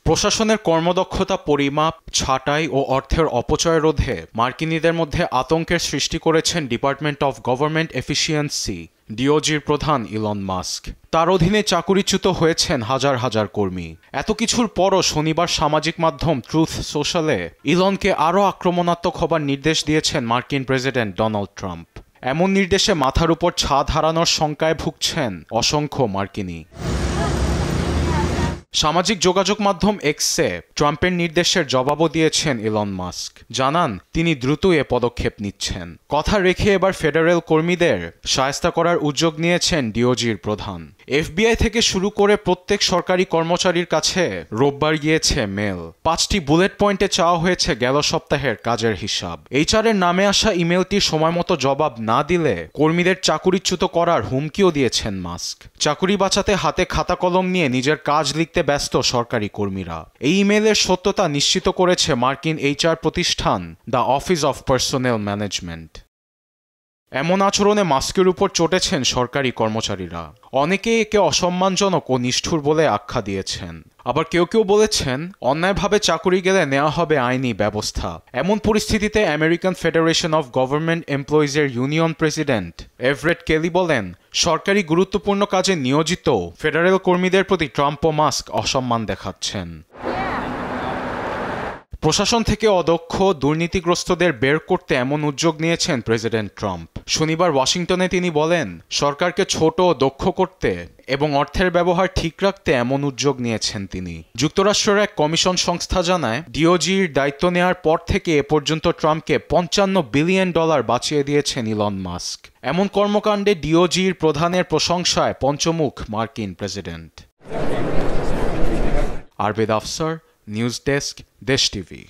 প্রশাসনের কর্মদক্ষতা পরিমাপ, ছাঁটাই ও অর্থের অপচয় রোধে মার্কিনীদের মধ্যে আতঙ্কের সৃষ্টি করেছেন ডিপার্টমেন্ট অফ গভর্নমেন্ট এফিসিয়েন্সি ডিওজির প্রধান ইলন মাস্ক। তার অধীনে চাকুরিচ্যুত হয়েছেন হাজার হাজার কর্মী। এত কিছুর পরও শনিবার সামাজিক মাধ্যম ট্রুথ সোশ্যালে ইলনকে আরও আক্রমণাত্মক হবার নির্দেশ দিয়েছেন মার্কিন প্রেসিডেন্ট ডোনাল্ড ট্রাম্প। এমন নির্দেশে মাথার উপর ছাদ হারানোর শঙ্কায় ভুগছেন অসংখ্য মার্কিনী। সামাজিক যোগাযোগ মাধ্যম এক্সে ট্রাম্পের নির্দেশের জবাবও দিয়েছেন ইলন মাস্ক। জানান তিনি দ্রুতই এ পদক্ষেপ নিচ্ছেন। কথা রেখে এবার ফেডারেল কর্মীদের শায়েস্তা করার উদ্যোগ নিয়েছেন ডিওজির প্রধান। এফবিআই থেকে শুরু করে প্রত্যেক সরকারি কর্মচারীর কাছে রোববার গিয়েছে মেল। 5টি বুলেট পয়েন্টে চাওয়া হয়েছে গেল সপ্তাহের কাজের হিসাব। এইচআরের নামে আসা ইমেলটির সময়মতো জবাব না দিলে কর্মীদের চাকুরিচ্যুত করার হুমকিও দিয়েছেন মাস্ক। চাকুরি বাঁচাতে হাতে খাতা কলম নিয়ে নিজের কাজ লিখতে ব্যস্ত সরকারি কর্মীরা। এই ইমেলের সত্যতা নিশ্চিত করেছে মার্কিন এইচআর প্রতিষ্ঠান the office of personnel management. এমন আচরণে মাস্কের উপর চটেছেন সরকারি কর্মচারীরা। অনেকে একে অসম্মানজনক ও নিষ্ঠুর বলে আখ্যা দিয়েছেন। আবার কেউ কেউ বলেছেন অন্যায়ভাবে চাকুরি গেলে নেওয়া হবে আইনি ব্যবস্থা। এমন পরিস্থিতিতে আমেরিকান ফেডারেশন অফ গভর্নমেন্ট এমপ্লয়িজের ইউনিয়ন প্রেসিডেন্ট এভারেট কেলি বলেন, সরকারি গুরুত্বপূর্ণ কাজে নিয়োজিত ফেডারেল কর্মীদের প্রতি ট্রাম্প ও মাস্ক অসম্মান দেখাচ্ছেন। প্রশাসন থেকে অদক্ষ দুর্নীতিগ্রস্তদের বের করতে এমন উদ্যোগ নিয়েছেন প্রেসিডেন্ট ট্রাম্প। শনিবার ওয়াশিংটনে তিনি বলেন, সরকারকে ছোট ও দক্ষ করতে এবং অর্থের ব্যবহার ঠিক রাখতে এমন উদ্যোগ নিয়েছেন তিনি। যুক্তরাষ্ট্রের এক কমিশন সংস্থা জানায়, ডিওজির দায়িত্ব নেওয়ার পর থেকে এ পর্যন্ত ট্রাম্পকে $55 বিলিয়ন বাঁচিয়ে দিয়েছেন ইলন মাস্ক। এমন কর্মকাণ্ডে ডিওজির প্রধানের প্রশংসায় পঞ্চমুখ মার্কিন প্রেসিডেন্ট। আরবেদ আফসার, নিউজ ডেস্ক, দেশ টিভি।